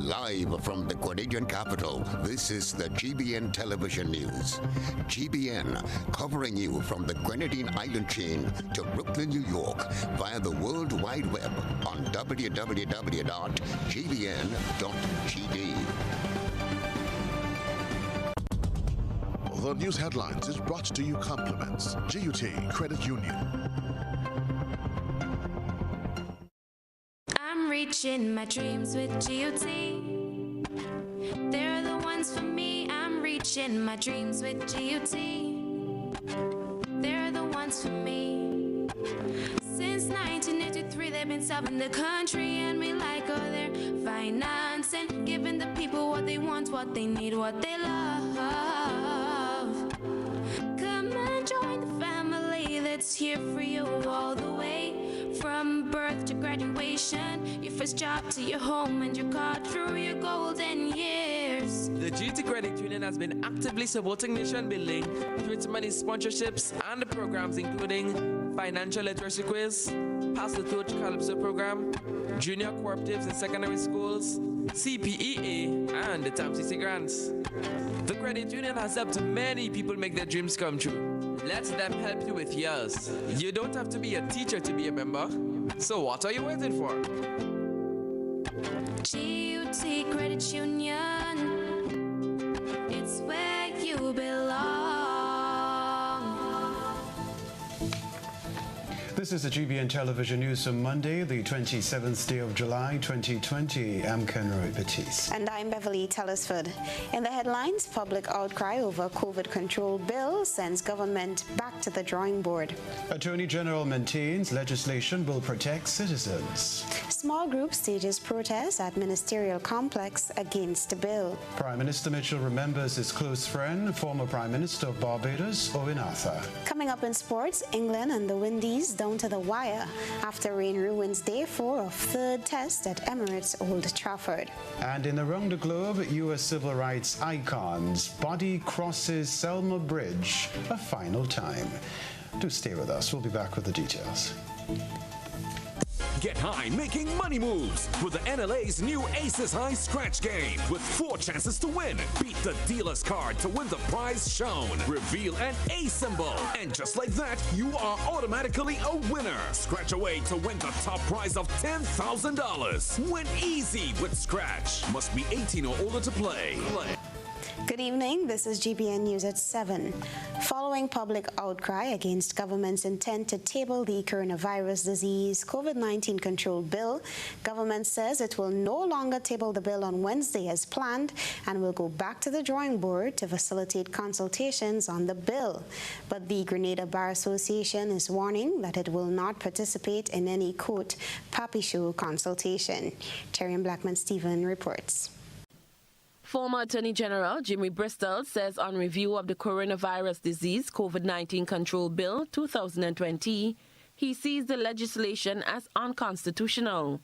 Live from the Grenadian capital, this is the GBN Television News. GBN, covering you from the Grenadine Island chain to Brooklyn, New York, via the World Wide Web on www.gbn.gd. The news headlines is brought to you compliments GUT Credit Union. I'm reaching my dreams with GUT. They're the ones for me. I'm reaching my dreams with GUT. They're the ones for me. Since 1983, they've been serving the country and me like all their financing, giving the people what they want, what they need, what they love. Come and join the family that's here for you all the way. From birth to graduation, your first job to your home and your car through your golden years. The GT Credit Union has been actively supporting nation building through its many sponsorships and programs including financial literacy quiz, Pass the Torch Calypso program, junior cooperatives in secondary schools, CPEA, and the TAMCC grants. The credit union has helped many people make their dreams come true. Let them help you with yours. You don't have to be a teacher to be a member. So what are you waiting for? GUT Credit Union, it's where you belong. This is the GBN Television News for Monday, the 27th day of July, 2020. I'm Kenroy, Baptiste. And I'm Beverly, Telesford. In the headlines, public outcry over COVID control bill sends government back to the drawing board. Attorney General maintains legislation will protect citizens. Small group stages protest at ministerial complex against the bill. Prime Minister Mitchell remembers his close friend, former Prime Minister of Barbados, Owen Arthur. Coming up in sports, England and the Windies down to the wire after rain ruins day 4 of third test at Emirates Old Trafford. And in around the globe, U.S. civil rights icons, body crosses Selma Bridge a final time. Do stay with us. We'll be back with the details. Get high making money moves with the NLA's new Aces High Scratch game with 4 chances to win. Beat the dealer's card to win the prize shown. Reveal an A symbol. And just like that, you are automatically a winner. Scratch away to win the top prize of $10,000. Win easy with Scratch. Must be 18 or older to play. Good evening, this is GBN News at 7. Following public outcry against government's intent to table the coronavirus disease COVID-19 control bill, government says it will no longer table the bill on Wednesday as planned and will go back to the drawing board to facilitate consultations on the bill. But the Grenada Bar Association is warning that it will not participate in any, quote, pappy show consultation. Terry Blackman-Stephen reports. Former Attorney General Jimmy Bristol says on review of the coronavirus disease COVID-19 control bill 2020, he sees the legislation as unconstitutional.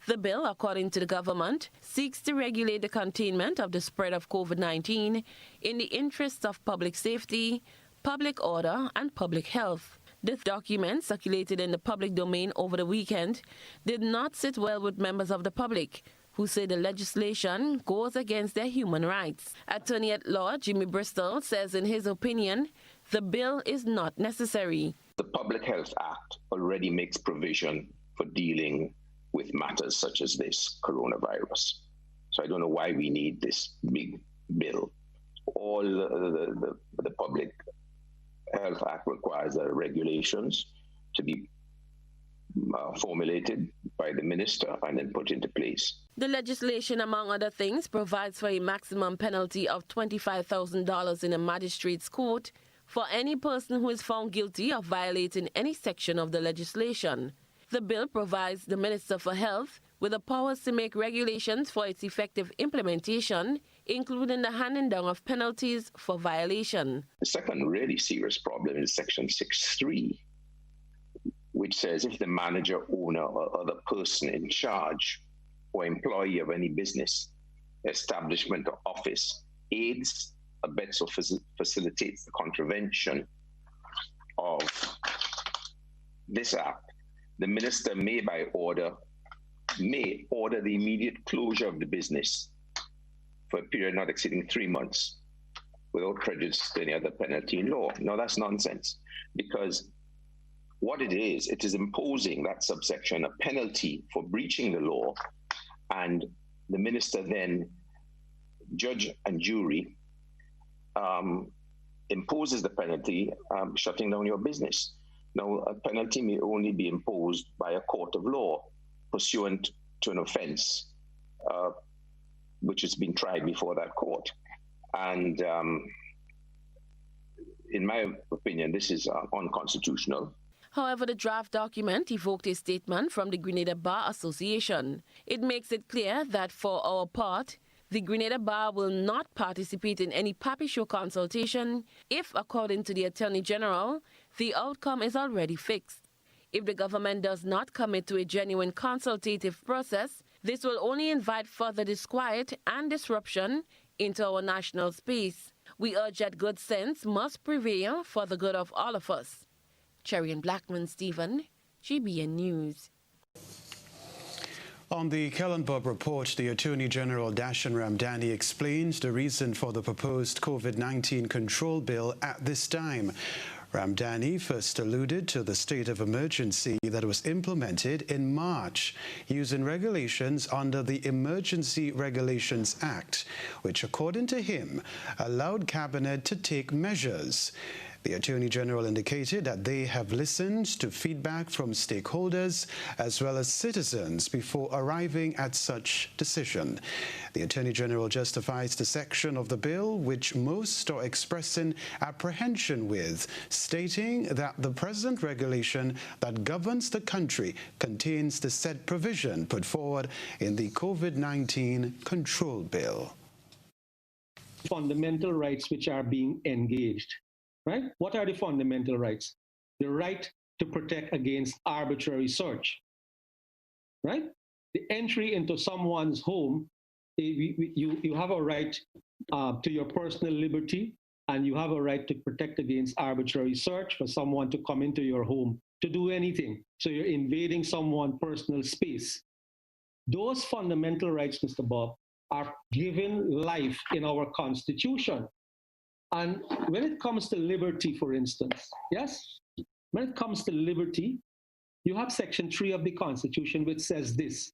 The bill, according to the government, seeks to regulate the containment of the spread of COVID-19 in the interests of public safety, public order, and public health. The document, circulated in the public domain over the weekend, did not sit well with members of the public, who say the legislation goes against their human rights. Attorney at law Jimmy Bristol says in his opinion, the bill is not necessary. The Public Health Act already makes provision for dealing with matters such as this coronavirus. So I don't know why we need this big bill. All the Public Health Act requires the regulations to be formulated by the minister and then put into place. The legislation, among other things, provides for a maximum penalty of $25,000 in a magistrate's court for any person who is found guilty of violating any section of the legislation. The bill provides the Minister for Health with the powers to make regulations for its effective implementation, including the handing down of penalties for violation. The second really serious problem is Section 6.3, which says if the manager, owner, or other person in charge or employee of any business, establishment, or office aids, abets, or facilitates the contravention of this act, the minister may, by order, may order the immediate closure of the business for a period not exceeding 3 months without prejudice to any other penalty in law. Now, that's nonsense, because what it is imposing that subsection a penalty for breaching the law, and the minister then, judge and jury, imposes the penalty, shutting down your business. Now, a penalty may only be imposed by a court of law pursuant to an offense which has been tried before that court. And in my opinion, this is unconstitutional. However, the draft document evoked a statement from the Grenada Bar Association. It makes it clear that for our part, the Grenada Bar will not participate in any papi show consultation if, according to the Attorney General, the outcome is already fixed. If the government does not commit to a genuine consultative process, this will only invite further disquiet and disruption into our national space. We urge that good sense must prevail for the good of all of us. Cherry and Blackman Stephen, GBN News. On the Kellenberg report, the Attorney General Dashan Ramdani explains the reason for the proposed COVID-19 control bill at this time. Ramdani first alluded to the state of emergency that was implemented in March using regulations under the Emergency Regulations Act, which, according to him, allowed Cabinet to take measures. The Attorney General indicated that they have listened to feedback from stakeholders as well as citizens before arriving at such decision. The Attorney General justifies the section of the bill which most are expressing apprehension with, stating that the present regulation that governs the country contains the said provision put forward in the COVID-19 control bill. Fundamental rights which are being engaged. Right? What are the fundamental rights? The right to protect against arbitrary search, right? The entry into someone's home, you have a right to your personal liberty, and you have a right to protect against arbitrary search for someone to come into your home to do anything. So you're invading someone's personal space. Those fundamental rights, Mr. Bob, are given life in our Constitution. And when it comes to liberty, for instance, yes, when it comes to liberty, you have Section 3 of the Constitution, which says this: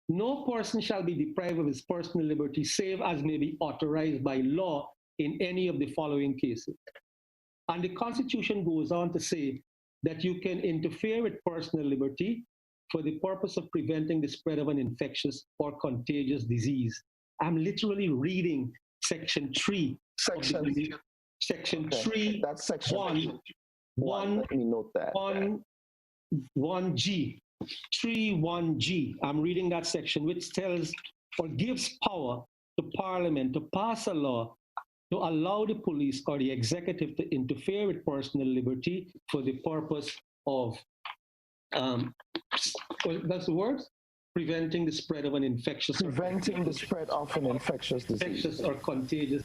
no person shall be deprived of his personal liberty, save as may be authorized by law in any of the following cases. And the Constitution goes on to say that you can interfere with personal liberty for the purpose of preventing the spread of an infectious or contagious disease. I'm literally reading Section 3. Section 3. That's Section 1. Let me note that. 1G. 3.1G. I'm reading that section, which tells or gives power to Parliament to pass a law to allow the police or the executive to interfere with personal liberty for the purpose of, that's the word? Preventing the spread of an infectious... Preventing the spread of an infectious disease. Infectious or contagious.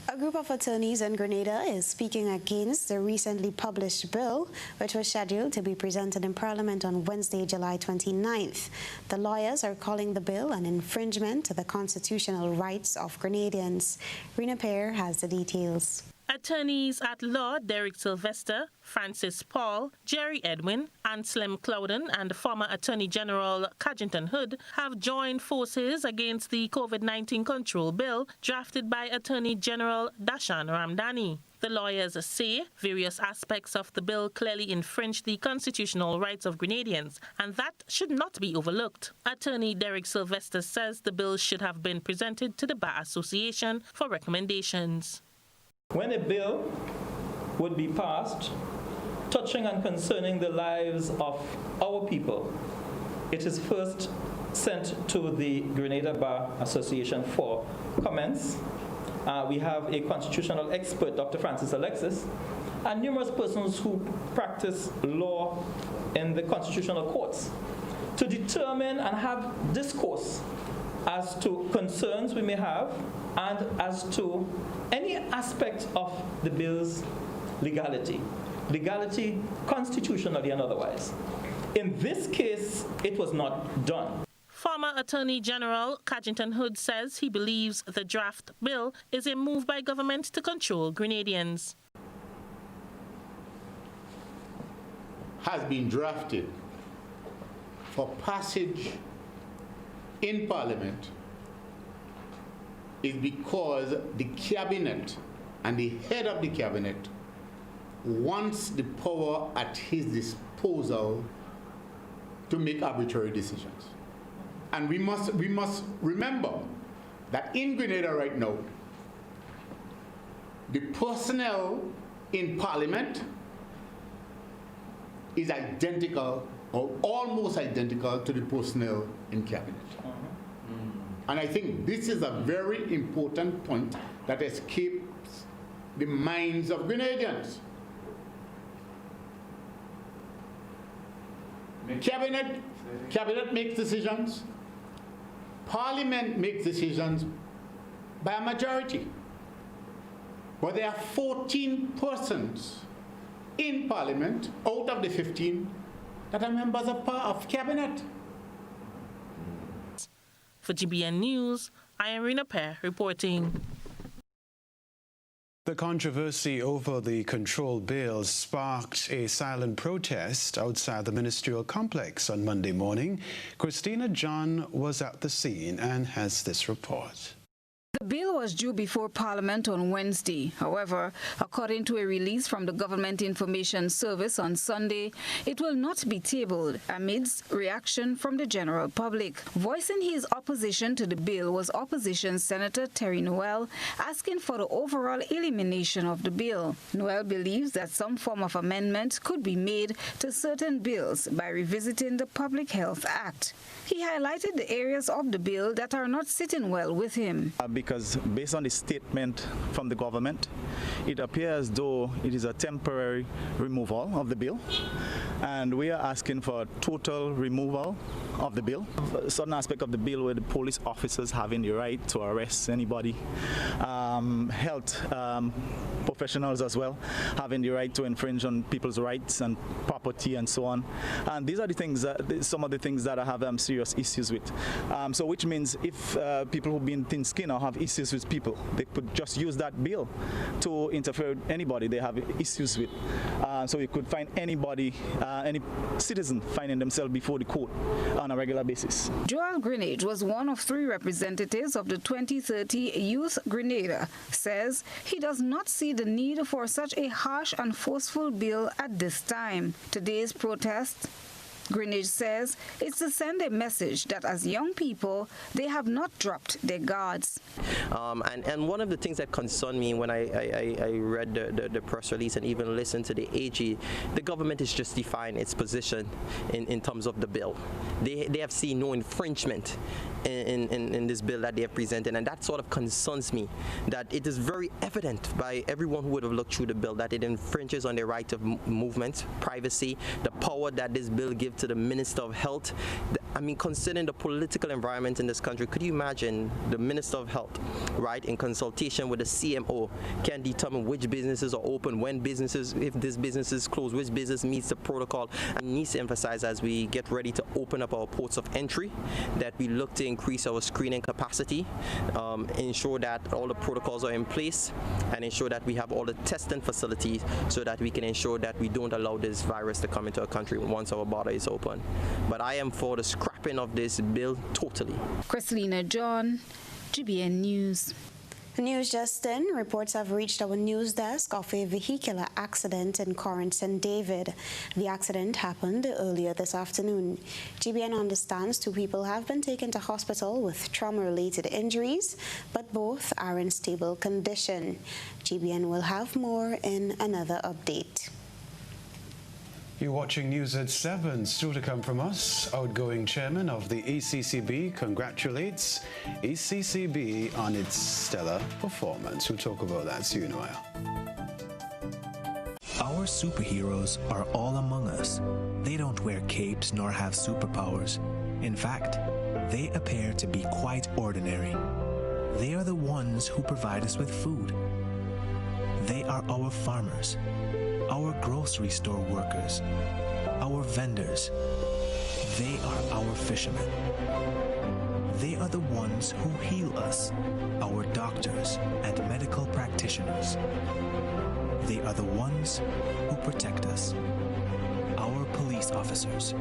A group of attorneys in Grenada is speaking against the recently published bill, which was scheduled to be presented in Parliament on Wednesday, July 29th. The lawyers are calling the bill an infringement to the constitutional rights of Grenadians. Rena Pear has the details. Attorneys at law Derek Sylvester, Francis Paul, Jerry Edwin, Anselm Clouden, and former Attorney General Cadgington Hood have joined forces against the COVID-19 control bill drafted by Attorney General Dashan Ramdani. The lawyers say various aspects of the bill clearly infringe the constitutional rights of Grenadians, and that should not be overlooked. Attorney Derek Sylvester says the bill should have been presented to the Bar Association for recommendations. When a bill would be passed touching and concerning the lives of our people, it is first sent to the Grenada Bar Association for comments. We have a constitutional expert, Dr. Francis Alexis, and numerous persons who practice law in the constitutional courts to determine and have discourse as to concerns we may have and as to any aspect of the bill's legality constitutionally and otherwise. In this case, it was not done. Former Attorney General Cadgington Hood says he believes the draft bill is a move by government to control Grenadians. Has been drafted for passage in Parliament is because the Cabinet and the head of the Cabinet wants the power at his disposal to make arbitrary decisions. And we must remember that in Grenada right now, the personnel in Parliament is identical or almost identical to the personnel in Cabinet. And I think this is a very important point that escapes the minds of Grenadians. Cabinet makes decisions. Parliament makes decisions by a majority. But there are 14 persons in Parliament out of the 15 that are members of Cabinet. For GBN News, I am Rena Pear reporting. The controversy over the control bill sparked a silent protest outside the ministerial complex on Monday morning. Christina John was at the scene and has this report. The bill was due before Parliament on Wednesday. However, according to a release from the Government Information Service on Sunday, it will not be tabled amidst reaction from the general public. Voicing his opposition to the bill was Opposition Senator Terry Noel, asking for the overall elimination of the bill. Noel believes that some form of amendment could be made to certain bills by revisiting the Public Health Act. He highlighted the areas of the bill that are not sitting well with him. Because based on the statement from the government, it appears as though it is a temporary removal of the bill, and we are asking for total removal of the bill. A certain aspect of the bill where the police officers having the right to arrest anybody, health professionals as well having the right to infringe on people's rights and property and so on. And these are the things, some of the things that I have serious issues with. So which means if people who've been thin-skinned or have issues with people, they could just use that bill to interfere with anybody they have issues with. So you could find anybody, any citizen finding themselves before the court on a regular basis. Joel Greenidge was one of 3 representatives of the 2030 Youth Grenada, says he does not see the need for such a harsh and forceful bill at this time. Today's protest, Greenidge says, it's to send a message that as young people, they have not dropped their guards. And one of the things that concerned me when I read the press release and even listened to the AG, the government is justifying its position in terms of the bill. They have seen no infringement in this bill that they have presented, and that sort of concerns me, that it is very evident by everyone who would have looked through the bill that it infringes on the right of movement, privacy, the power that this bill gives to the Minister of Health. I mean, considering the political environment in this country, could you imagine the Minister of Health, right, in consultation with the CMO, can determine which businesses are open, when businesses, if this business is closed, which business meets the protocol, and needs to emphasize as we get ready to open up our ports of entry that we look to increase our screening capacity, ensure that all the protocols are in place, and ensure that we have all the testing facilities so that we can ensure that we don't allow this virus to come into our country once our border is open. But I am for the scrapping of this bill totally. Christina John, GBN News. The news just in, reports have reached our news desk of a vehicular accident in Corinth St. David. The accident happened earlier this afternoon. GBN understands 2 people have been taken to hospital with trauma-related injuries, but both are in stable condition. GBN will have more in another update. You're watching News at 7. Still to come from us, outgoing chairman of the ACCB congratulates ACCB on its stellar performance. We'll talk about that soon a while. Our superheroes are all among us. They don't wear capes nor have superpowers. In fact, they appear to be quite ordinary. They are the ones who provide us with food. They are our farmers, our grocery store workers, our vendors, They are our fishermen. They are the ones who heal us, our doctors and medical practitioners. They are the ones who protect us, our police officers.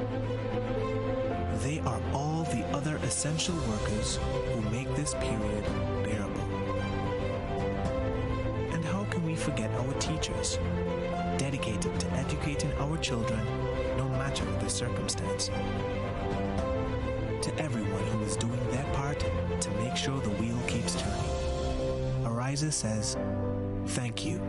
They are all the other essential workers who make this period bearable. And how can we forget our teachers, dedicated to educating our children no matter the circumstance? To everyone who is doing their part to make sure the wheel keeps turning, Ariza says, thank you.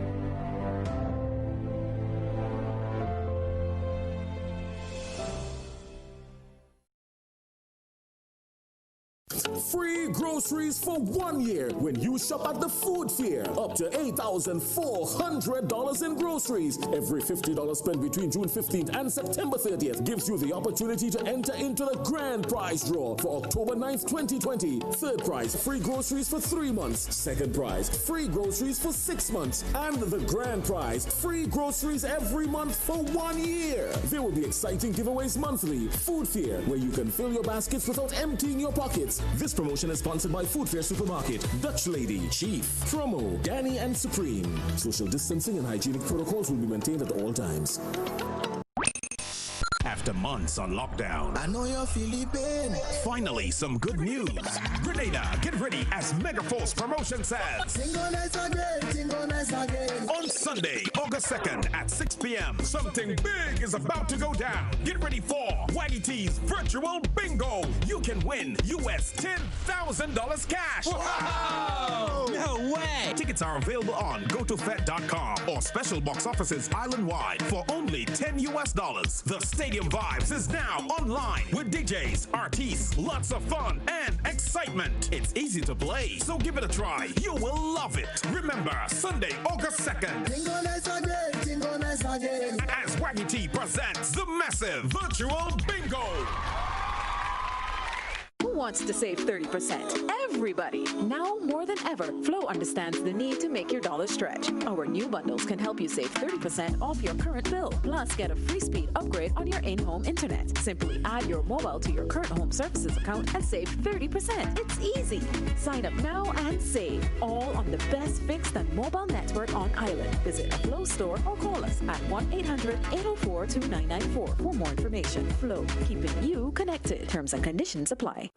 Free groceries for 1 year when you shop at the food fair. Up to $8,400 in groceries. Every $50 spent between June 15th and September 30th gives you the opportunity to enter into the grand prize draw for October 9th, 2020. Third prize, free groceries for 3 months. Second prize, free groceries for 6 months. And the grand prize, free groceries every month for 1 year. There will be exciting giveaways monthly. Food fair, where you can fill your baskets without emptying your pockets. This promotion is sponsored by Food Fair Supermarket, Dutch Lady, Chief, Promo, Danny, and Supreme. Social distancing and hygienic protocols will be maintained at all times. After months on lockdown, I know you're feeling pain. Finally, some good news. Grenada, get ready as Megaforce Promotion says. Tingo nice again, tingo nice again. On Sunday, August 2nd at 6 p.m., something big is about to go down. Get ready for Waggy T's Virtual Bingo. You can win US $10,000 cash. Wow! No way! Tickets are available on gotofed.com or special box offices island-wide for only $10 US. The Stadium Vibes is now online with DJs, artists, lots of fun and excitement. It's easy to play, so give it a try. You will love it. Remember, Sunday, August 2nd. Tingo nice again, tingo nice again. As Waggy T presents the massive Virtual Bingo. Who wants to save 30%? Everybody. Now more than ever, Flow understands the need to make your dollar stretch. Our new bundles can help you save 30% off your current bill. Plus, get a free speed upgrade on your in-home internet. Simply add your mobile to your current home services account and save 30%. It's easy. Sign up now and save. All on the best fixed and mobile network on island. Visit a Flow store or call us at 1-800-804-2994 for more information. Flow, keeping you connected. Terms and conditions apply.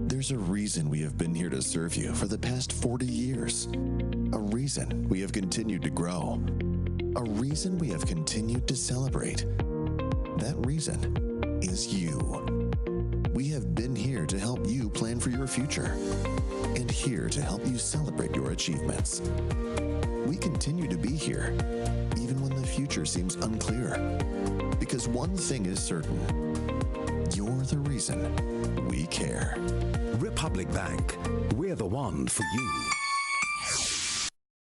There's a reason we have been here to serve you for the past 40 years. A reason we have continued to grow. A reason we have continued to celebrate. That reason is you. We have been here to help you plan for your future and here to help you celebrate your achievements. We continue to be here, even when the future seems unclear. Because one thing is certain, you're the reason we care. Republic Bank, we're the one for you.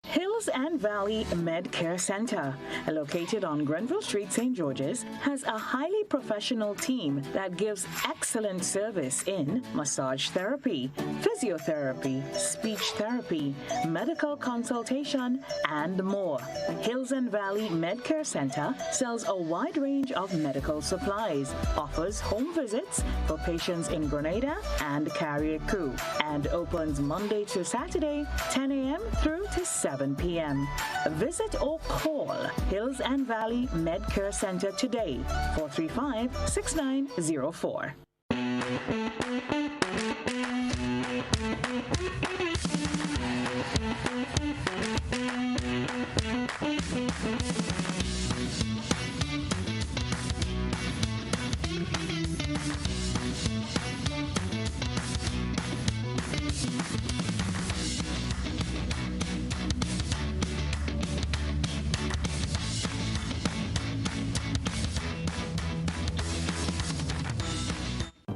Hills and Valley Medcare Center, located on Grenville Street, St. George's, has a highly professional team that gives excellent service in massage therapy, physiotherapy, speech therapy, medical consultation, and more. Hills and Valley Medcare Center sells a wide range of medical supplies, offers home visits for patients in Grenada and Carrier Crew, and opens Monday to Saturday, 10 a.m. through to 7 p.m. Visit or call Hills and Valley Medcare Center today, 435-6904.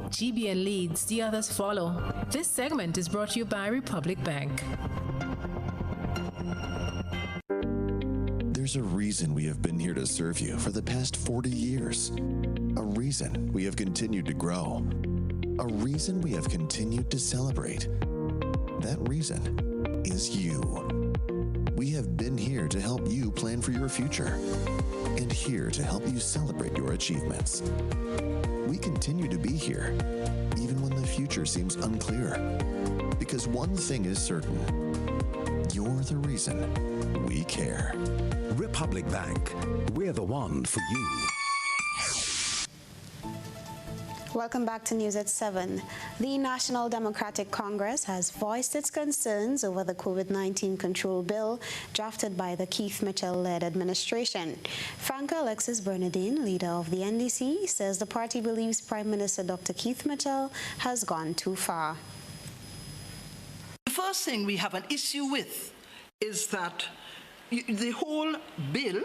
GBN leads, the others follow. This segment is brought to you by Republic Bank. There's a reason we have been here to serve you for the past 40 years. A reason we have continued to grow. A reason we have continued to celebrate. That reason is you. We have been here to help you plan for your future and here to help you celebrate your achievements. We continue to be here, even when the future seems unclear. Because one thing is certain, you're the reason we care. Republic Bank, we're the one for you. Welcome back to News at 7. The National Democratic Congress has voiced its concerns over the COVID-19 control bill drafted by the Keith Mitchell-led administration. Franca Alexis Bernardine, leader of the NDC, says the party believes Prime Minister Dr. Keith Mitchell has gone too far. The first thing we have an issue with is that the whole bill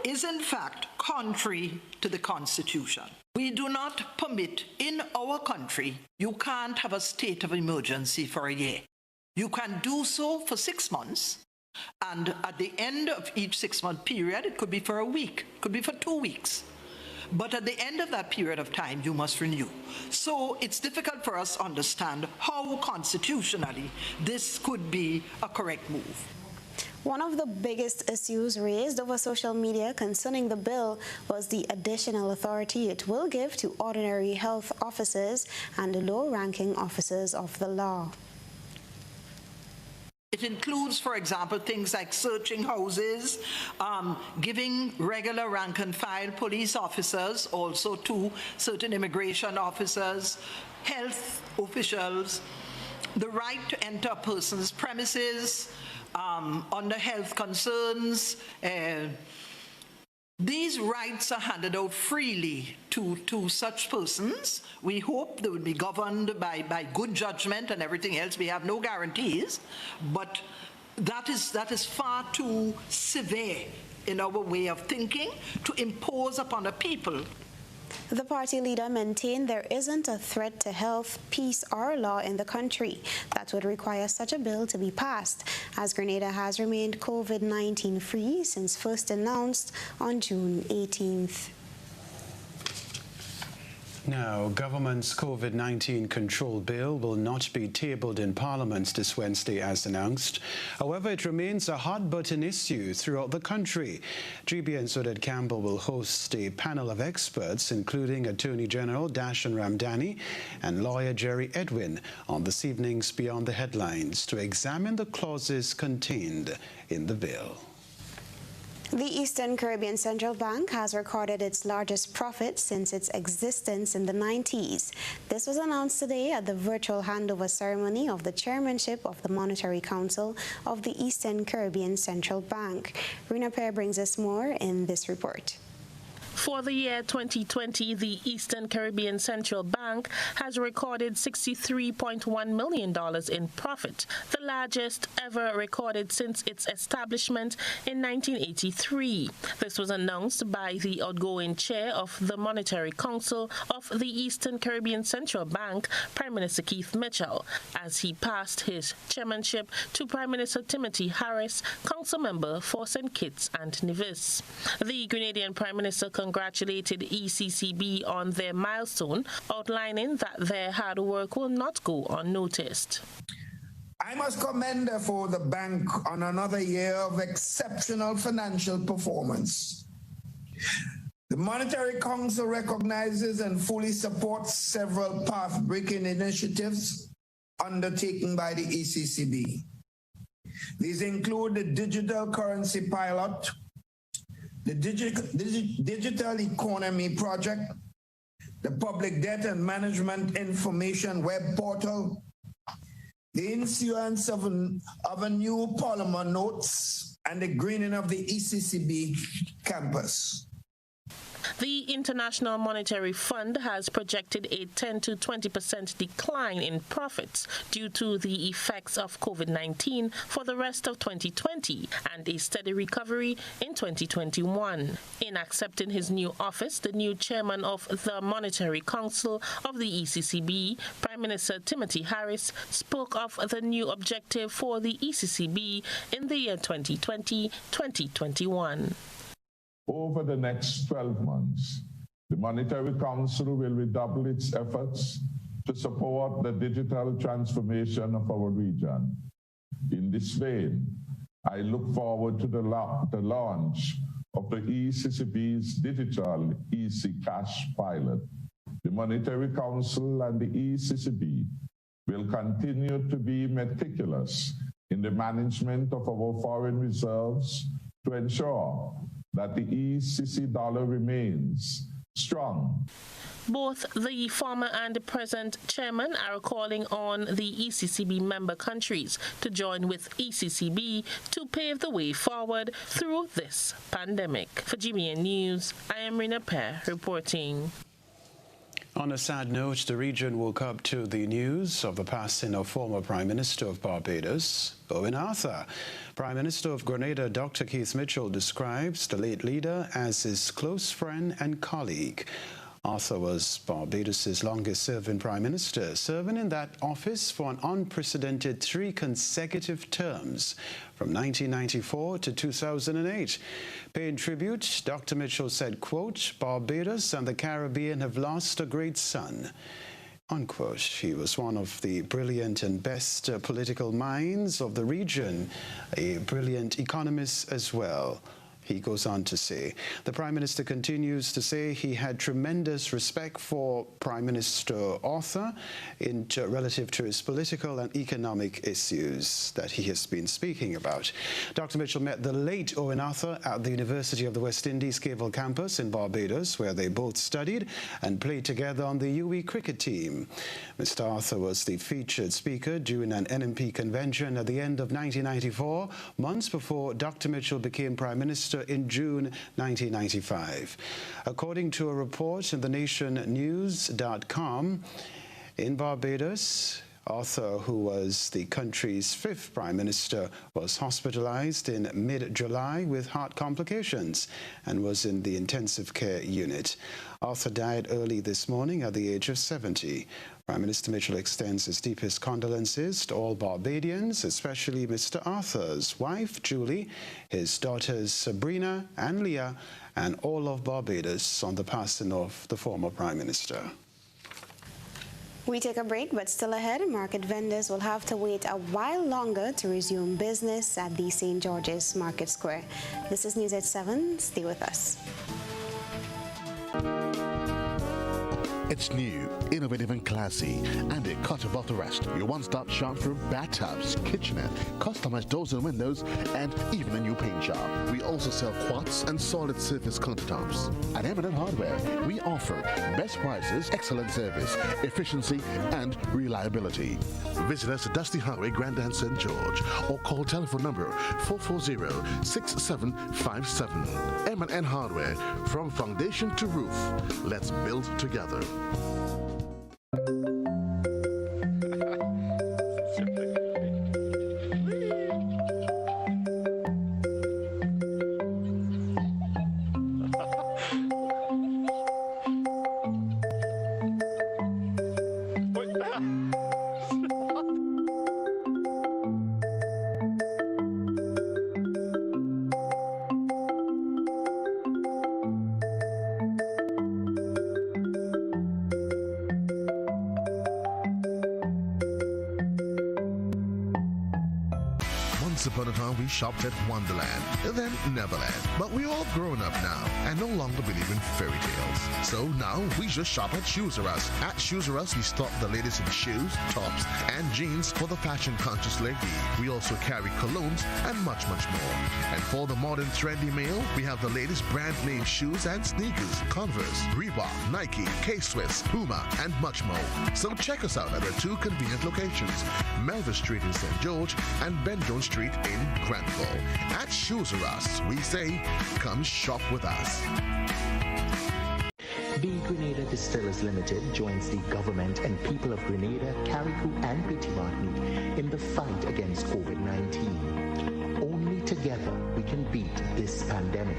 is in fact contrary to the Constitution. We do not permit in our country, you can't have a state of emergency for a year. You can do so for 6 months, and at the end of each 6-month period, it could be for a week, it could be for 2 weeks. But at the end of that period of time, you must renew. So it's difficult for us to understand how constitutionally this could be a correct move. One of the biggest issues raised over social media concerning the bill was the additional authority it will give to ordinary health officers and low-ranking officers of the law. It includes, for example, things like searching houses, giving regular rank-and-file police officers, also to certain immigration officers, health officials, the right to enter a person's premises, under health concerns. These rights are handed out freely to such persons. We hope they will be governed by good judgment and everything else. We have no guarantees, but that is far too severe in our way of thinking to impose upon the people. The party leader maintained there isn't a threat to health, peace, or law in the country that would require such a bill to be passed, as Grenada has remained COVID-19 free since first announced on June 18th. Now, government's COVID-19 control bill will not be tabled in Parliament this Wednesday as announced. However, it remains a hot-button issue throughout the country. GBN's Odette Campbell will host a panel of experts, including Attorney General Dashan Ramdani and lawyer Jerry Edwin, on this evening's Beyond the Headlines to examine the clauses contained in the bill. The Eastern Caribbean Central Bank has recorded its largest profit since its existence in the 90s. This was announced today at the virtual handover ceremony of the chairmanship of the Monetary Council of the Eastern Caribbean Central Bank. Rina Pear brings us more in this report. For the year 2020, the Eastern Caribbean Central Bank has recorded $63.1 million in profit, the largest ever recorded since its establishment in 1983. This was announced by the outgoing chair of the Monetary Council of the Eastern Caribbean Central Bank, Prime Minister Keith Mitchell, as he passed his chairmanship to Prime Minister Timothy Harris, council member for St. Kitts and Nevis. The Grenadian Prime Minister congratulated ECCB on their milestone, outlining that their hard work will not go unnoticed. I must commend, therefore, the bank on another year of exceptional financial performance. The Monetary Council recognizes and fully supports several path-breaking initiatives undertaken by the ECCB. These include the digital currency pilot, the digital economy project, the public debt and management information web portal, the issuance of a new Parliament notes, and the greening of the ECCB campus. The International Monetary Fund has projected a 10 to 20% decline in profits due to the effects of COVID-19 for the rest of 2020 and a steady recovery in 2021. In accepting his new office, the new chairman of the Monetary Council of the ECCB, Prime Minister Timothy Harris, spoke of the new objective for the ECCB in the year 2020-2021. Over the next 12 months, the Monetary Council will redouble its efforts to support the digital transformation of our region. In this vein, I look forward to the launch of the ECCB's digital EC-Cash pilot. The Monetary Council and the ECCB will continue to be meticulous in the management of our foreign reserves to ensure that the ECC dollar remains strong. Both the former and the present chairman are calling on the ECCB member countries to join with ECCB to pave the way forward through this pandemic. For GBN News, I am Rina Pear reporting. On a sad note, the region woke up to the news of the passing of former Prime Minister of Barbados, Owen Arthur. Prime Minister of Grenada, Dr. Keith Mitchell, describes the late leader as his close friend and colleague. Arthur was Barbados' longest-serving Prime Minister, serving in that office for an unprecedented 3 consecutive terms, from 1994 to 2008. Paying tribute, Dr. Mitchell said, quote, "Barbados and the Caribbean have lost a great son," unquote. He was one of the brilliant and best political minds of the region, a brilliant economist as well. He goes on to say. The Prime Minister continues to say he had tremendous respect for Prime Minister Arthur relative to his political and economic issues that he has been speaking about. Dr. Mitchell met the late Owen Arthur at the University of the West Indies Cable campus in Barbados, where they both studied and played together on the UE cricket team. Mr. Arthur was the featured speaker during an NMP convention at the end of 1994, months before Dr. Mitchell became Prime Minister in June 1995. According to a report in thenationnews.com, in Barbados, Arthur, who was the country's 5th Prime Minister, was hospitalized in mid-July with heart complications and was in the intensive care unit. Arthur died early this morning at the age of 70. Prime Minister Mitchell extends his deepest condolences to all Barbadians, especially Mr. Arthur's wife, Julie, his daughters, Sabrina and Leah, and all of Barbados on the passing of the former Prime Minister. We take a break, but still ahead, market vendors will have to wait a while longer to resume business at the St. George's Market Square. This is News at 7. Stay with us. It's new, innovative and classy, and it cut above the rest. Your one-stop shop for bathtubs, kitchenette, customized doors and windows, and even a new paint job. We also sell quartz and solid surface countertops. At M&N Hardware, we offer best prices, excellent service, efficiency, and reliability. Visit us at Dusty Highway, Grandin, St. George, or call telephone number 440-6757. M&N Hardware, from foundation to roof. Let's build together. Once upon a time, we shopped at Wonderland, then Neverland. But we're all grown up now and no longer believe in fairy tales. So now we just shop at Shoes R Us. At Shoes R Us, we stock the latest in shoes, tops, and jeans for the fashion-conscious lady. We also carry colognes and much, much more. And for the modern trendy male, we have the latest brand name shoes and sneakers, Converse, Reebok, Nike, K-Swiss, Puma, and much more. So check us out at our 2 convenient locations, Melville Street in St. George and Ben Jones Street in Granville. At Shoes R Us, we say, come shop with us. The Grenada Distillers Limited joins the government and people of Grenada, Carriacou, and Petit Martinique in the fight against COVID-19. Only together we can beat this pandemic.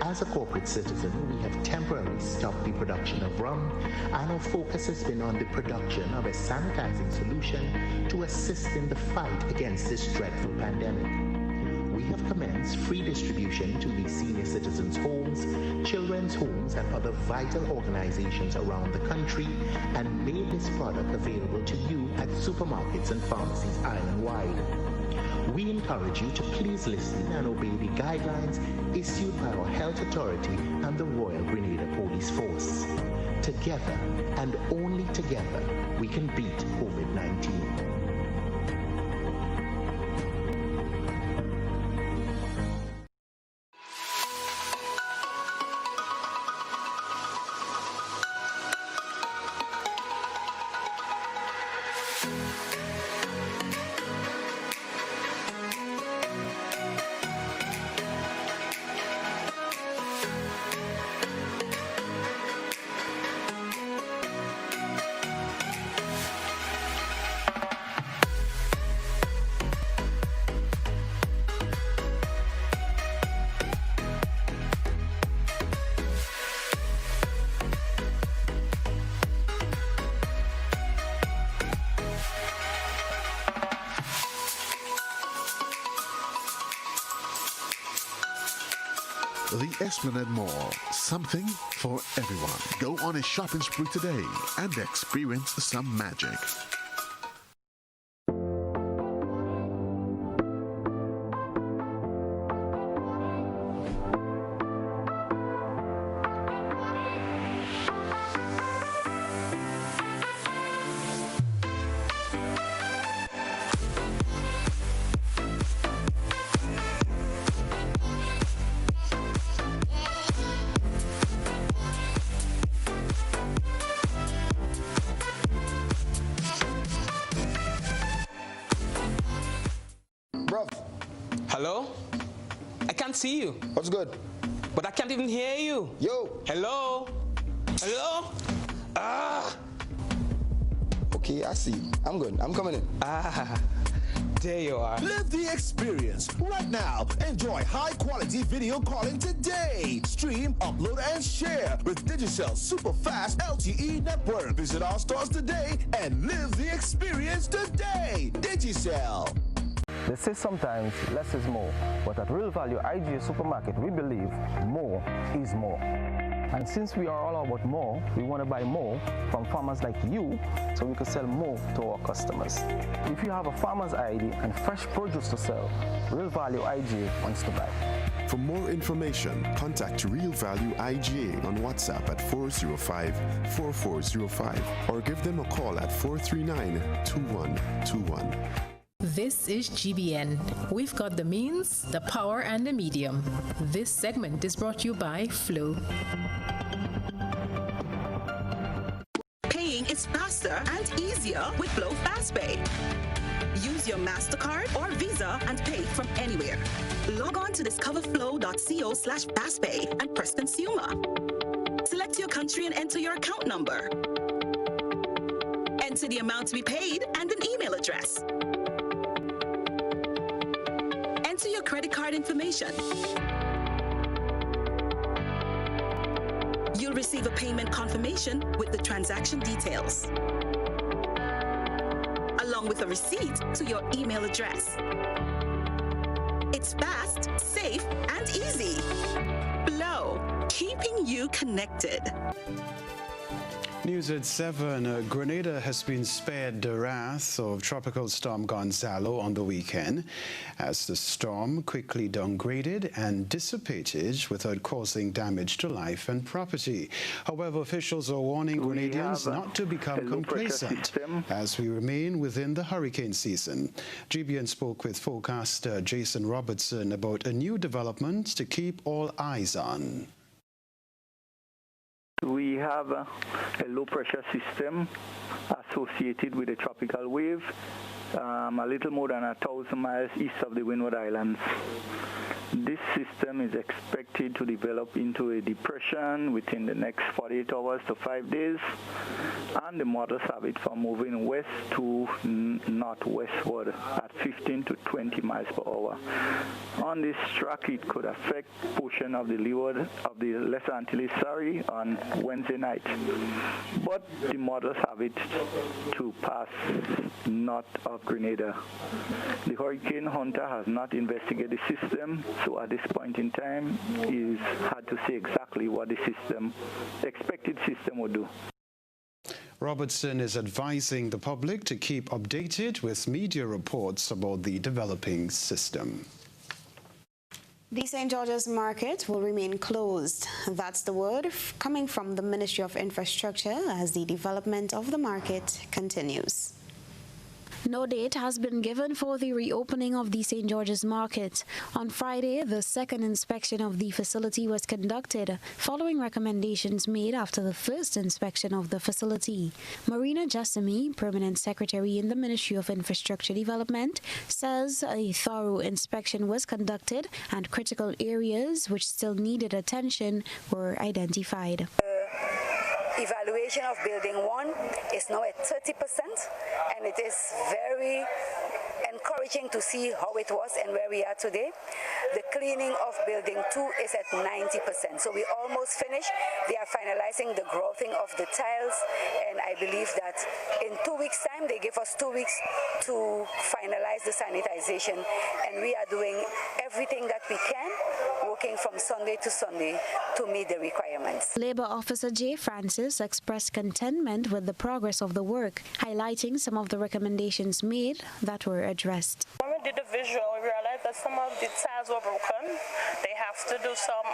As a corporate citizen, we have temporarily stopped the production of rum, and our focus has been on the production of a sanitizing solution to assist in the fight against this dreadful pandemic. We have commenced free distribution to the senior citizens' homes, children's homes, and other vital organizations around the country, and made this product available to you at supermarkets and pharmacies island-wide. we encourage you to please listen and obey the guidelines issued by our health authority and the Royal Grenada Police Force. Together, and only together, we can beat COVID-19. The Esplanade Mall, something for everyone. Go on a shopping spree today and experience some magic. Hello? I can't see you. What's good? But I can't even hear you. Yo. Hello? Hello? Ah. Okay, I see. I'm good. I'm coming in. Ah. There you are. Live the experience right now. Enjoy high-quality video calling today. Stream, upload, and share with Digicel super fast LTE network. Visit our stores today and live the experience today. Digicel. They say sometimes less is more, but at Real Value IGA Supermarket, we believe more is more. And since we are all about more, we want to buy more from farmers like you so we can sell more to our customers. If you have a farmer's ID and fresh produce to sell, Real Value IGA wants to buy. For more information, contact Real Value IGA on WhatsApp at 405-4405 or give them a call at 439-2121. This is GBN. We've got the means, the power, and the medium. This segment is brought to you by Flow. Paying is faster and easier with Flow FastPay. Use your MasterCard or Visa and pay from anywhere. Log on to discoverflow.co/FastPay and press Consumer. Select your country and enter your account number. Enter the amount to be paid and an email address. Enter your credit card information. You'll receive a payment confirmation with the transaction details, along with a receipt to your email address. It's fast, safe, and easy. Flow, keeping you connected. News at 7. Grenada has been spared the wrath of Tropical Storm Gonzalo on the weekend as the storm quickly downgraded and dissipated without causing damage to life and property. However, officials are warning Grenadians not to become complacent as we remain within the hurricane season. GBN spoke with forecaster Jason Robertson about a new development to keep all eyes on. We have a low-pressure system associated with a tropical wave, a little more than 1,000 miles east of the Windward Islands. This system is expected to develop into a depression within the next 48 hours to 5 days, and the models have it for moving west to northwestward at 15 to 20 miles per hour. On this track, it could affect portion of the leeward of the Lesser Antilles on Wednesday night, but the models have it to pass north of Grenada. The Hurricane Hunter has not investigated the system, so at this point in time, it's hard to say exactly what the expected system would do. Robertson is advising the public to keep updated with media reports about the developing system. The St. George's Market will remain closed. That's the word coming from the Ministry of Infrastructure as the development of the market continues. No date has been given for the reopening of the St. George's Market. On Friday, the second inspection of the facility was conducted, following recommendations made after the first inspection of the facility. Marina Jassamy, Permanent Secretary in the Ministry of Infrastructure Development, says a thorough inspection was conducted and critical areas which still needed attention were identified. Evaluation of Building 1 is now at 30%, and it is very encouraging to see how it was and where we are today. The cleaning of Building 2 is at 90%, so we almost finished. They are finalizing the grouting of the tiles, and I believe that in 2 weeks' time, they give us 2 weeks to finalize the sanitization, and we are doing everything that we can, working from Sunday to Sunday to meet the requirements. Labour Officer J. Francis expressed contentment with the progress of the work, highlighting some of the recommendations made that were addressed. When we did the visual, we realized that some of the tiles were broken. They have to do some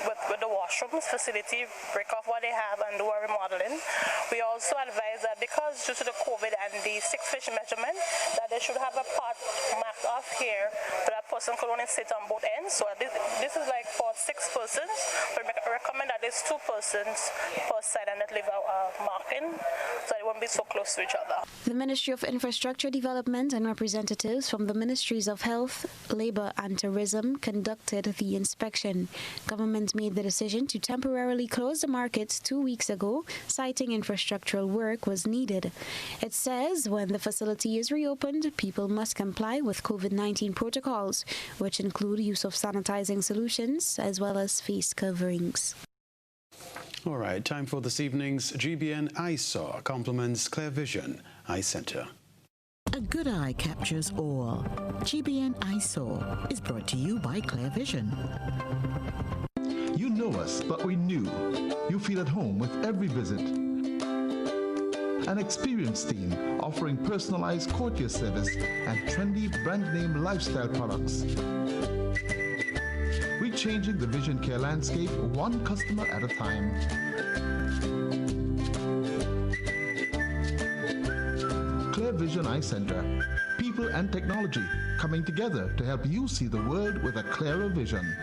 with the washrooms facility, break off what they have and do a remodeling. We also advise that because due to the COVID and the 6-fish measurement, that they should have a part marked off here so that person could only sit on both ends. So this is like for 6 persons. We recommend that there's 2 persons per side and that leave a marking so they won't be so close to each other. The Ministry of Infrastructure Development and representatives from the Ministries of Health, Labour and Tourism conducted the inspection. Government made the decision to temporarily close the market 2 weeks ago, citing infrastructural work was needed. It says when the facility is reopened, people must comply with COVID-19 protocols, which include use of sanitizing solutions as well as face coverings. All right, time for this evening's GBN EyeSaw, compliments Clear Vision Eye Center. A good eye captures all. GBN EyeSaw is brought to you by Clear Vision. You know us, but we knew. You feel at home with every visit. An experienced team offering personalized courtier service and trendy brand name lifestyle products. We're changing the vision care landscape one customer at a time. Clear Vision Eye Center. People and technology coming together to help you see the world with a clearer vision.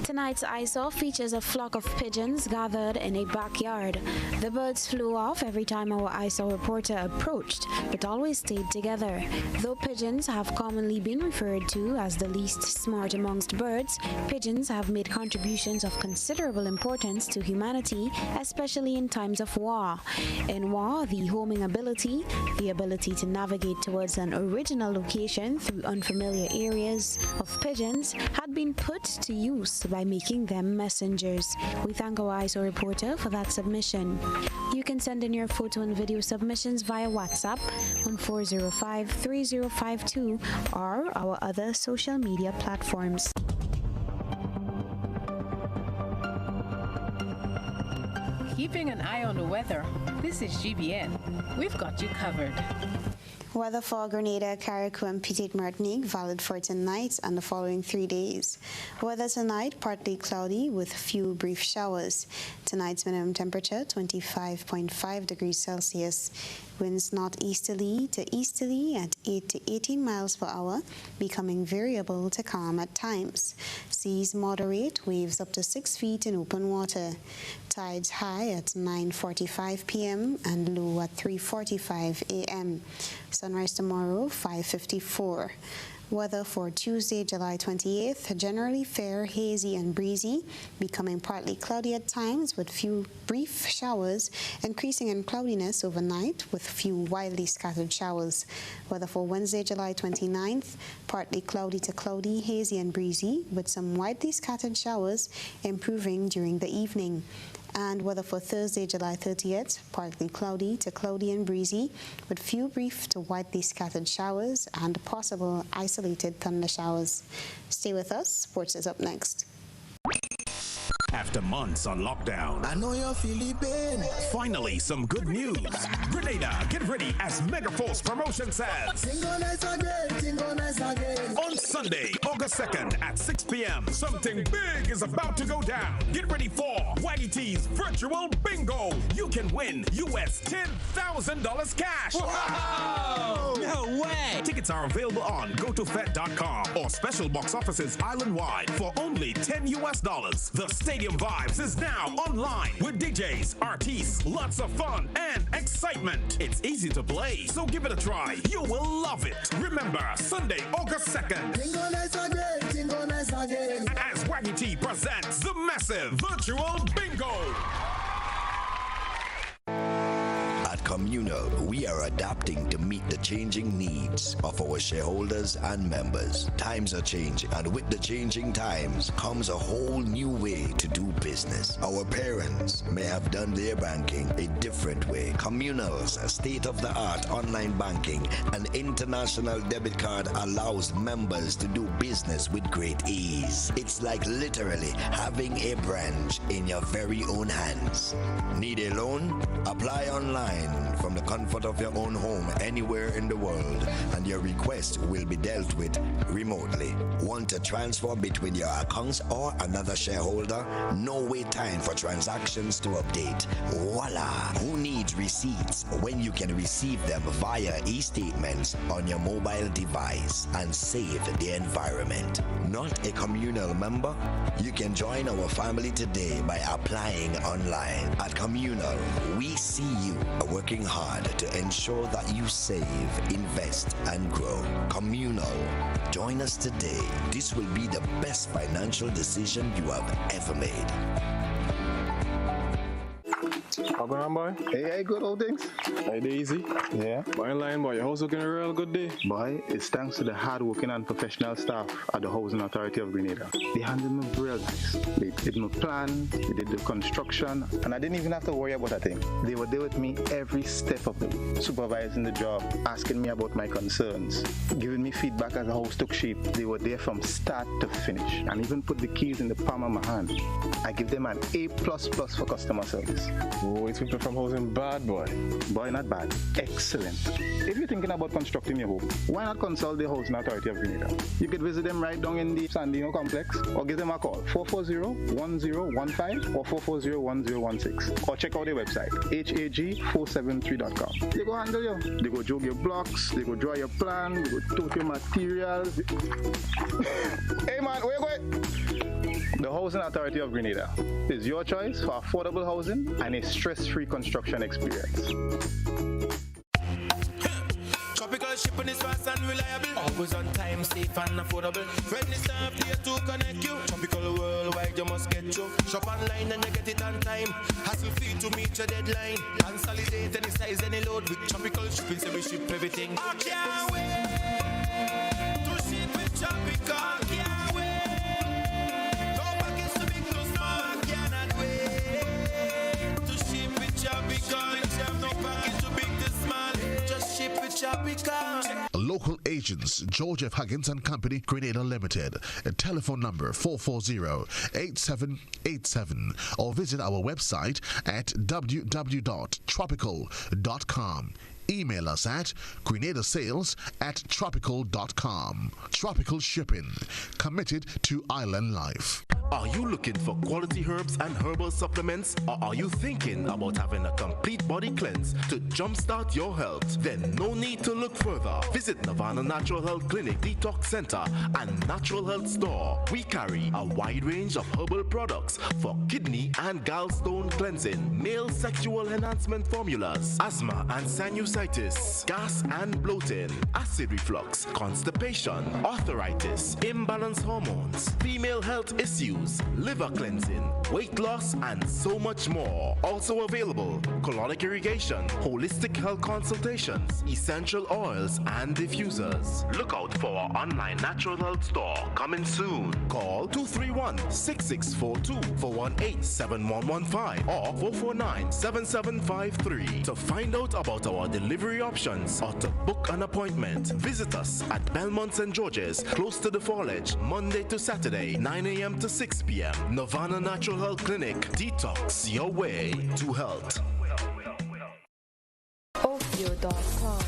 Tonight's EyeSaw features a flock of pigeons gathered in a backyard. The birds flew off every time our EyeSaw reporter approached, but always stayed together. Though pigeons have commonly been referred to as the least smart amongst birds, pigeons have made contributions of considerable importance to humanity, especially in times of war. In war, the homing ability, the ability to navigate towards an original location through unfamiliar areas of pigeons, had been put to use by making them messengers. We thank our EyeSaw reporter for that submission. You can send in your photo and video submissions via WhatsApp on 405-3052 or our other social media platforms. Keeping an eye on the weather, this is GBN. We've got you covered. Weather for Grenada, Carriacou and Petite Martinique valid for tonight and the following 3 days. Weather tonight, partly cloudy with few brief showers. Tonight's minimum temperature, 25.5 degrees Celsius. Winds northeasterly to easterly at 8 to 18 miles per hour, becoming variable to calm at times. Seas moderate, waves up to 6 feet in open water. Tides high at 9:45 p.m. and low at 3:45 a.m. Sunrise tomorrow, 5:54. Weather for Tuesday, July 28th, generally fair, hazy and breezy, becoming partly cloudy at times with few brief showers, increasing in cloudiness overnight with few widely scattered showers. Weather for Wednesday, July 29th, partly cloudy to cloudy, hazy and breezy with some widely scattered showers, improving during the evening. And weather for Thursday, July 30th, partly cloudy to cloudy and breezy, with few brief to widely scattered showers and possible isolated thunder showers. Stay with us. Sports is up next. After months on lockdown, I know you're feeling pain. Finally, some good news. Grenada, get ready as Megaforce Promotion says. On Sunday, August 2nd at 6 p.m., something big is about to go down. Get ready for Waggy T's Virtual Bingo. You can win US $10,000 cash. Wow! No way! Tickets are available on gotofed.com or special box offices island-wide for only $10 US. The Stadium Vibes is now online with DJs, artists, lots of fun and excitement. It's easy to play, so give it a try. You will love it. Remember, Sunday, August 2nd. As Waggy T presents the massive Virtual Bingo. At Communal, we are adapting to meet the changing needs of our shareholders and members. Times are changing, and with the changing times comes a whole new way to do business. Our parents may have done their banking a different way. Communal's state-of-the-art online banking and international debit card allows members to do business with great ease. It's like literally having a branch in your very own hands. Need a loan? Apply online from the comfort of your own home anywhere in the world, and your request will be dealt with remotely. Want to transfer between your accounts or another shareholder? No wait time for transactions to update. Voila! Who needs receipts when you can receive them via e-statements on your mobile device and save the environment? Not a Communal member? You can join our family today by applying online. At Communal, we see you working hard to ensure that you save, invest, and grow. Communal. Join us today. This will be the best financial decision you have ever made. How going on, boy? Hey, good old things. Hey, easy. Yeah. Boy, in line, boy. Your house looking a real good day. Boy, it's thanks to the hard-working and professional staff at the Housing Authority of Grenada. They handled me real nice. They did my plan, they did the construction, and I didn't even have to worry about a thing. They were there with me every step of the way, supervising the job, asking me about my concerns, giving me feedback as the house took shape. They were there from start to finish, and even put the keys in the palm of my hand. I give them an A++ for customer service. Oh, it's people from housing bad, boy. Boy, not bad. Excellent. If you're thinking about constructing your home, why not consult the Housing Authority of Grenada? You could visit them right down in the Sandino complex, or give them a call, 440-1015 or 440-1016. Or check out their website, hag473.com. They go handle you. They go jog your blocks, they go draw your plan, they go tote your materials. Hey man, where you going? The Housing Authority of Grenada is your choice for affordable housing and a stress-free construction experience. Tropical shipping is fast and reliable. Always on time, safe and affordable. Friendly staff here to connect you. Tropical worldwide, you must get you. Shop online and you get it on time. Hassle free to meet your deadline. Consolidate any size, any load with Tropical shipping, so we ship everything. I can't wait to ship with Tropical. I can't wait. No package too big, too small. I cannot wait to ship with Tropical. No package too big, too small. Just ship with Tropical. Local agents, George F. Huggins and Company, Grenada Limited. Telephone number 440-8787 or visit our website at www.tropical.com. Email us at grenadasales@tropical.com. Tropical Shipping, committed to island life. Are you looking for quality herbs and herbal supplements? Or are you thinking about having a complete body cleanse to jumpstart your health? Then no need to look further. Visit Nirvana Natural Health Clinic, Detox Center, and Natural Health Store. We carry a wide range of herbal products for kidney and gallstone cleansing, male sexual enhancement formulas, asthma and sinusitis, gas and bloating, acid reflux, constipation, arthritis, imbalanced hormones, female health issues, eyebrows, liver cleansing, weight loss, and so much more. Also available, colonic irrigation, holistic health consultations, essential oils, and diffusers. Look out for our online natural health store coming soon. Call 231-6642 418-7115 or 449-7753 to find out about our delivery options or to book an appointment. Visit us at Belmont St. George's, close to the Foliage, Monday to Saturday, 9 a.m. to 6 p.m. Nirvana Natural Health Clinic. Detox your way to health. Opio.com.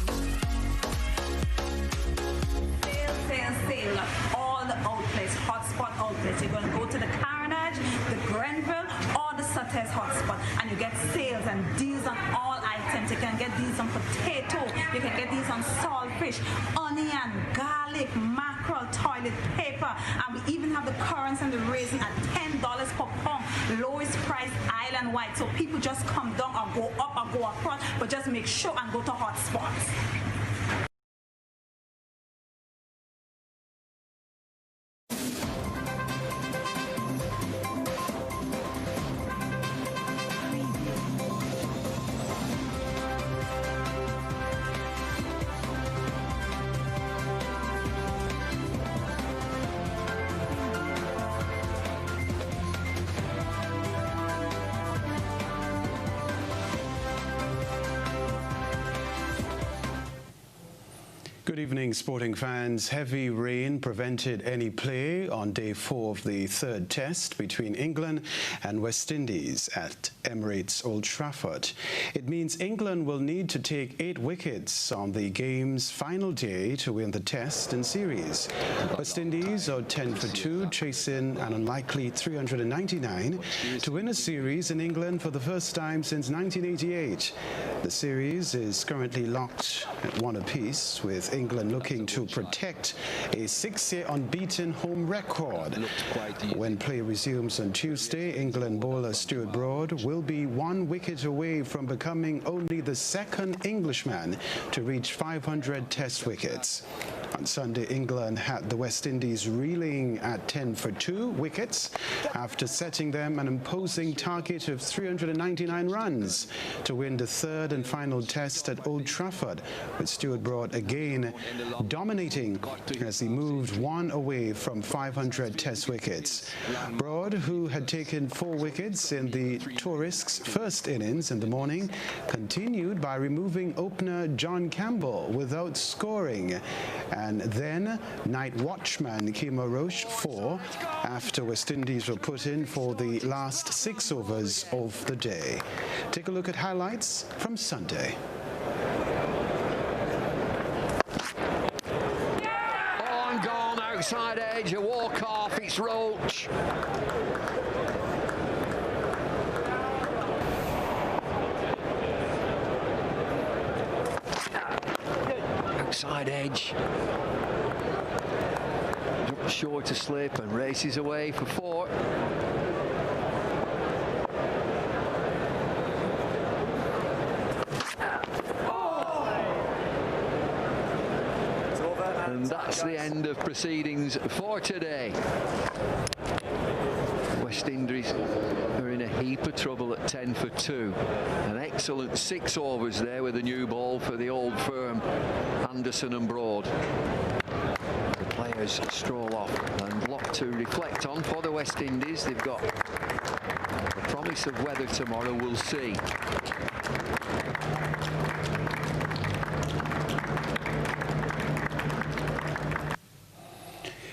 Sale. All the outlets, hotspot outlets. You're going to go to the Carnage, the Grenville, or the Sutter's hotspot, and you get sales and deals on all items. You can get these on potato, you can get these on saltfish, onion, garlic, mackerel, toilet paper, and we even have the currants and the raisin at $10 per pound, lowest price island-wide. So people just come down or go up or go across, but just make sure and go to hotspots. Good evening, sporting fans. Heavy rain prevented any play on day 4 of the third test between England and West Indies at Emirates Old Trafford. It means England will need to take 8 wickets on the game's final day to win the test and series. West Indies are 10 for 2, chasing an unlikely 399 to win a series in England for the first time since 1988. The series is currently locked at 1 apiece, with England looking to protect a 6-year unbeaten home record. When play resumes on Tuesday, England bowler Stuart Broad will be 1 wicket away from becoming only the second Englishman to reach 500 test wickets. On Sunday, England had the West Indies reeling at 10 for 2 wickets after setting them an imposing target of 399 runs to win the third and final test at Old Trafford, with Stuart Broad again dominating as he moved 1 away from 500 test wickets. Broad, who had taken 4 wickets in the tourists' first innings in the morning, continued by removing opener John Campbell without scoring. And then night watchman Kimo Roche 4 after West Indies were put in for the last 6 overs of the day. Take a look at highlights from Sunday. On gone outside edge, a walk off, it's Roach. Outside edge. Not sure to slip and races away for 4. And that's the end of proceedings for today. West Indies are in a heap of trouble at 10 for 2. An excellent 6 overs there with a new ball for the old firm, Anderson and Broad. The players stroll off, and lot to reflect on for the West Indies. They've got the promise of weather tomorrow, we'll see.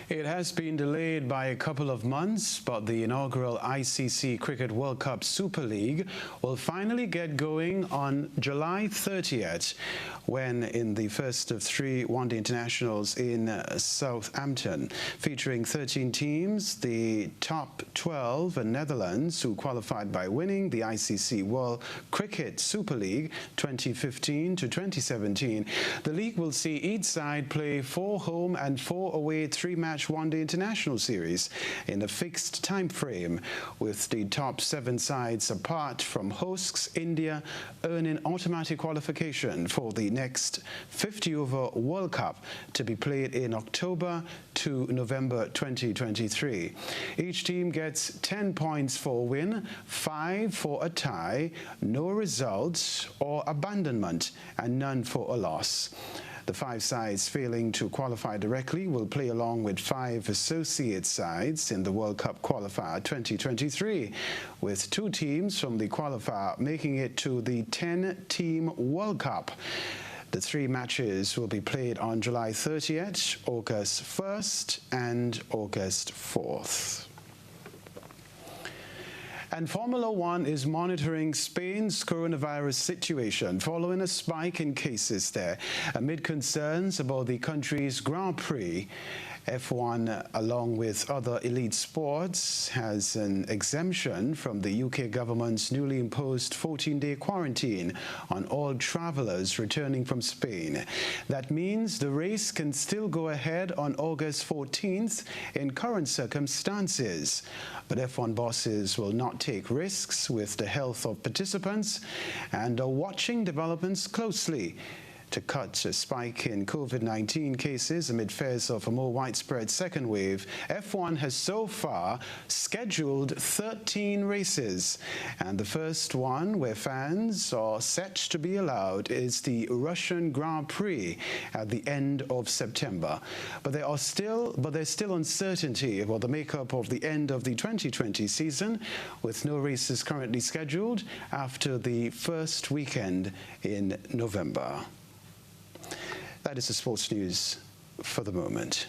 It has been delayed by a couple of months, but the inaugural ICC Cricket World Cup Super League will finally get going on July 30th, when in the first of 3 one-day internationals in Southampton. Featuring 13 teams, the top 12 are Netherlands, who qualified by winning the ICC World Cricket Super League 2015 to 2017. The league will see each side play 4 home and 4 away 3-match one One-Day International Series in a fixed time frame, with the top 7 sides apart from hosts India earning automatic qualification for the next 50-over World Cup to be played in October to November 2023. Each team gets 10 points for a win, 5 for a tie, no results or abandonment, and none for a loss. The 5 sides failing to qualify directly will play along with 5 associate sides in the World Cup Qualifier 2023, with 2 teams from the qualifier making it to the 10-team World Cup. The 3 matches will be played on July 30th, August 1st, and August 4th. And Formula One is monitoring Spain's coronavirus situation following a spike in cases there, amid concerns about the country's Grand Prix. F1, along with other elite sports, has an exemption from the UK government's newly imposed 14-day quarantine on all travellers returning from Spain. That means the race can still go ahead on August 14th in current circumstances. But F1 bosses will not take risks with the health of participants and are watching developments closely. To cut a spike in COVID-19 cases amid fears of a more widespread second wave, F1 has so far scheduled 13 races, and the first one where fans are set to be allowed is the Russian Grand Prix at the end of September. But there's still uncertainty about the makeup of the end of the 2020 season, with no races currently scheduled after the first weekend in November. That is the sports news for the moment.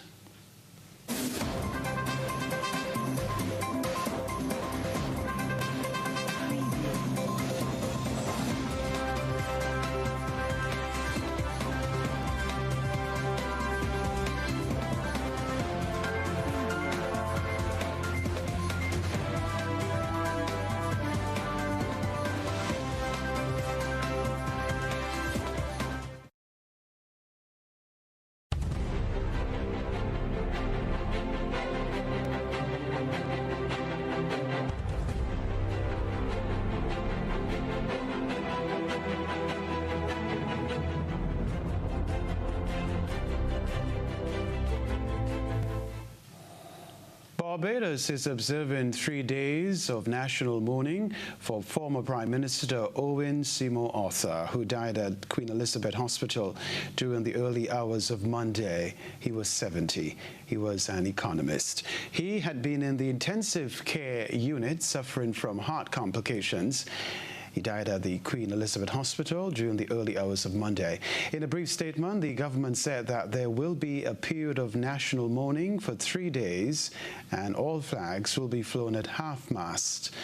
Barbados is observing 3 days of national mourning for former Prime Minister Owen Seymour Arthur, who died at Queen Elizabeth Hospital during the early hours of Monday. He was 70. He was an economist. He had been in the intensive care unit suffering from heart complications. He died at the Queen Elizabeth Hospital during the early hours of Monday. In a brief statement, the government said that there will be a period of national mourning for 3 days, and all flags will be flown at half-mast.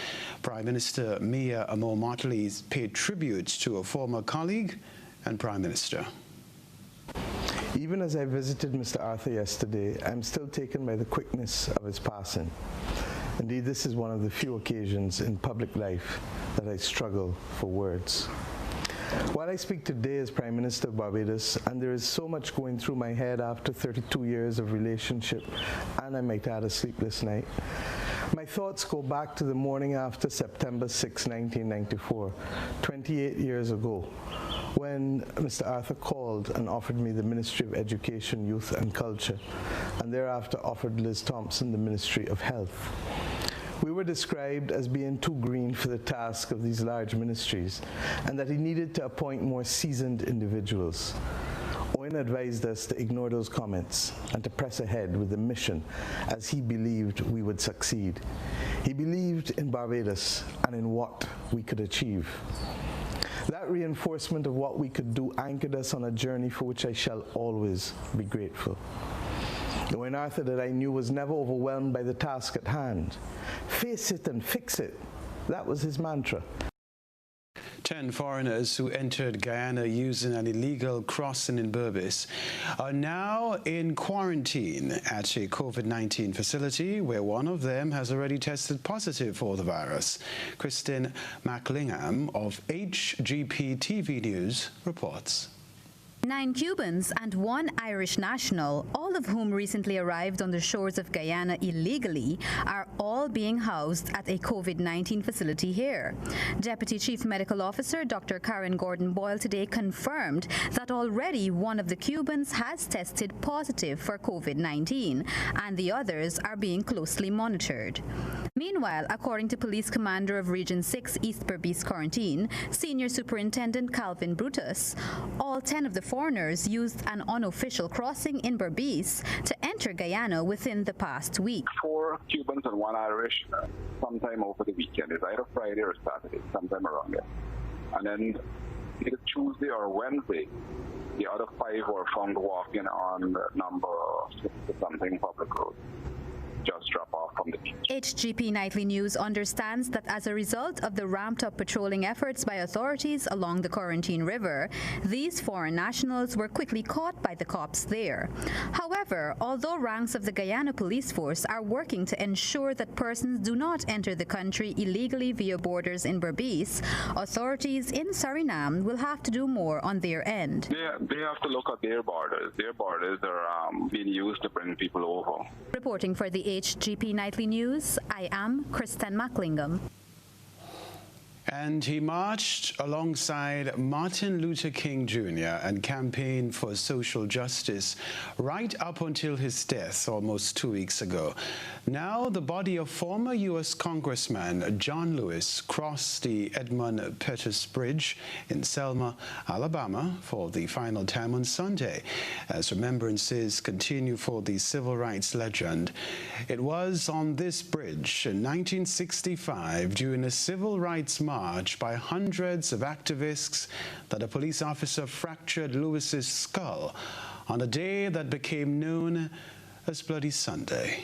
Prime Minister Mia Amor-Mottley paid tribute to a former colleague and Prime Minister. Even as I visited Mr. Arthur yesterday, I'm still taken by the quickness of his passing. Indeed, this is one of the few occasions in public life that I struggle for words. While I speak today as Prime Minister of Barbados, and there is so much going through my head after 32 years of relationship, and I might add a sleepless night, my thoughts go back to the morning after September 6, 1994, 28 years ago, when Mr. Arthur called and offered me the Ministry of Education, Youth and Culture, and thereafter offered Liz Thompson the Ministry of Health. We were described as being too green for the task of these large ministries, and that he needed to appoint more seasoned individuals. Owen advised us to ignore those comments and to press ahead with the mission, as he believed we would succeed. He believed in Barbados and in what we could achieve. That reinforcement of what we could do anchored us on a journey for which I shall always be grateful. Owen Arthur, that I knew, was never overwhelmed by the task at hand. Face it and fix it. That was his mantra. 10 foreigners who entered Guyana using an illegal crossing in Berbice are now in quarantine at a COVID-19 facility, where one of them has already tested positive for the virus. Christine McLingham of HGP TV News reports. 9 Cubans and 1 Irish national, all of whom recently arrived on the shores of Guyana illegally, are all being housed at a COVID-19 facility here. Deputy Chief Medical Officer Dr. Karen Gordon-Boyle today confirmed that already one of the Cubans has tested positive for COVID-19 and the others are being closely monitored. Meanwhile, according to Police Commander of Region 6 East Berbice Quarantine, Senior Superintendent Calvin Brutus, all 10 of the foreigners used an unofficial crossing in Berbice to enter Guyana within the past week. 4 Cubans and 1 Irish sometime over the weekend. It's either Friday or Saturday, sometime around there. And then either Tuesday or Wednesday, the other 5 were found walking on number 60-something public road. Just drop off from the beach. HGP Nightly News understands that as a result of the ramped-up patrolling efforts by authorities along the Quarantine River, these foreign nationals were quickly caught by the cops there. However, although ranks of the Guyana Police Force are working to ensure that persons do not enter the country illegally via borders in Berbice, authorities in Suriname will have to do more on their end. They have to look at their borders. Their borders are being used to bring people over. Reporting for the HGP Nightly News, I am Kristen McLingham. And he marched alongside Martin Luther King Jr. and campaigned for social justice right up until his death almost 2 weeks ago. Now the body of former U.S. Congressman John Lewis crossed the Edmund Pettus Bridge in Selma, Alabama for the final time on Sunday as remembrances continue for the civil rights legend. It was on this bridge in 1965 during a civil rights march by hundreds of activists that a police officer fractured Lewis's skull on a day that became known as Bloody Sunday.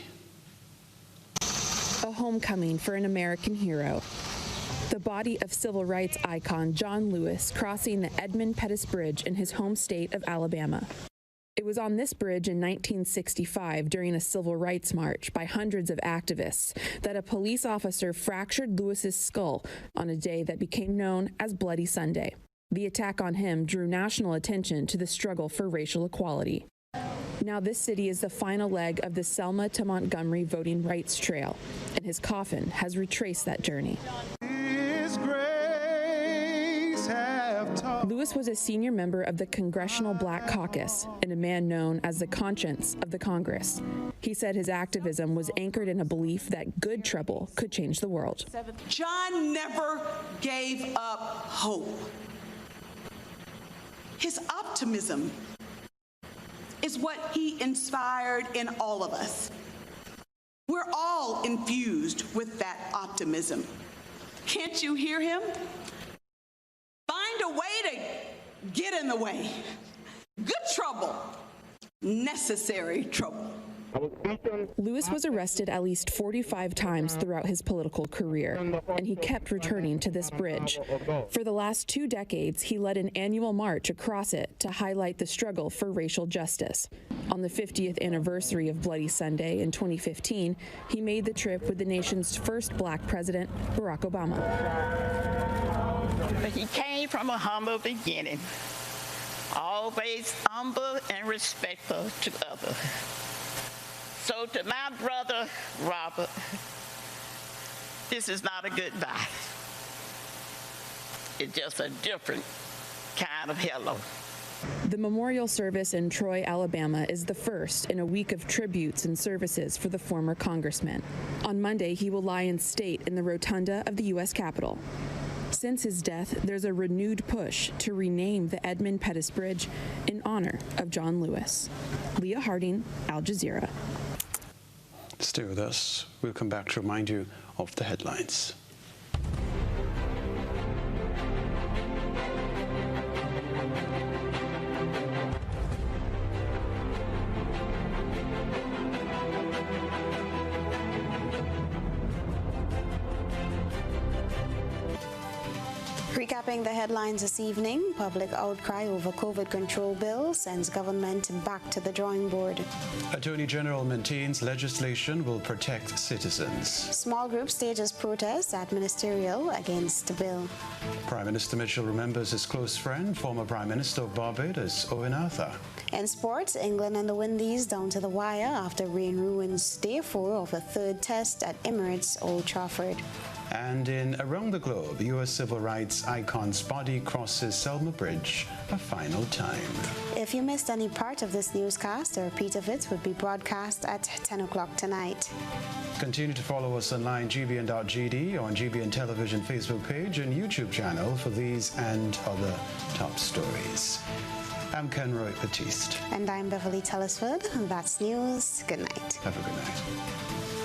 A homecoming for an American hero. The body of civil rights icon John Lewis crossing the Edmund Pettus Bridge in his home state of Alabama. It was on this bridge in 1965 during a civil rights march by hundreds of activists that a police officer fractured Lewis's skull on a day that became known as Bloody Sunday. The attack on him drew national attention to the struggle for racial equality. Now this city is the final leg of the Selma to Montgomery Voting Rights Trail, and his coffin has retraced that journey. Lewis was a senior member of the Congressional Black Caucus and a man known as the conscience of the Congress. He said his activism was anchored in a belief that good trouble could change the world. John never gave up hope. His optimism is what he inspired in all of us. We're all infused with that optimism. Can't you hear him? Find a way to get in the way. Good trouble, necessary trouble. Lewis was arrested at least 45 times throughout his political career, and he kept returning to this bridge. For the last 2 decades, he led an annual march across it to highlight the struggle for racial justice. On the 50th anniversary of Bloody Sunday in 2015, he made the trip with the nation's first black president, Barack Obama. But he came from a humble beginning, always humble and respectful to others. So to my brother, Robert, this is not a goodbye. It's just a different kind of hello. The memorial service in Troy, Alabama is the first in a week of tributes and services for the former congressman. On Monday, he will lie in state in the rotunda of the U.S. Capitol. Since his death, there's a renewed push to rename the Edmund Pettus Bridge in honor of John Lewis. Leah Harding, Al Jazeera. Stay with us. We'll come back to remind you of the headlines. Recapping the headlines this evening, public outcry over COVID control bill sends government back to the drawing board. Attorney General maintains legislation will protect citizens. Small group stages protest at ministerial against the bill. Prime Minister Mitchell remembers his close friend, former Prime Minister of Barbados, Owen Arthur. In sports, England and the Windies down to the wire after rain ruins day 4 of the third test at Emirates Old Trafford. And in Around the Globe, U.S. civil rights icon's body crosses Selma Bridge a final time. If you missed any part of this newscast, a repeat of it would be broadcast at 10 o'clock tonight. Continue to follow us online, gbn.gd, on GBN Television Facebook page and YouTube channel for these and other top stories. I'm Kenroy Baptiste. And I'm Beverly Telesford. That's news. Good night. Have a good night.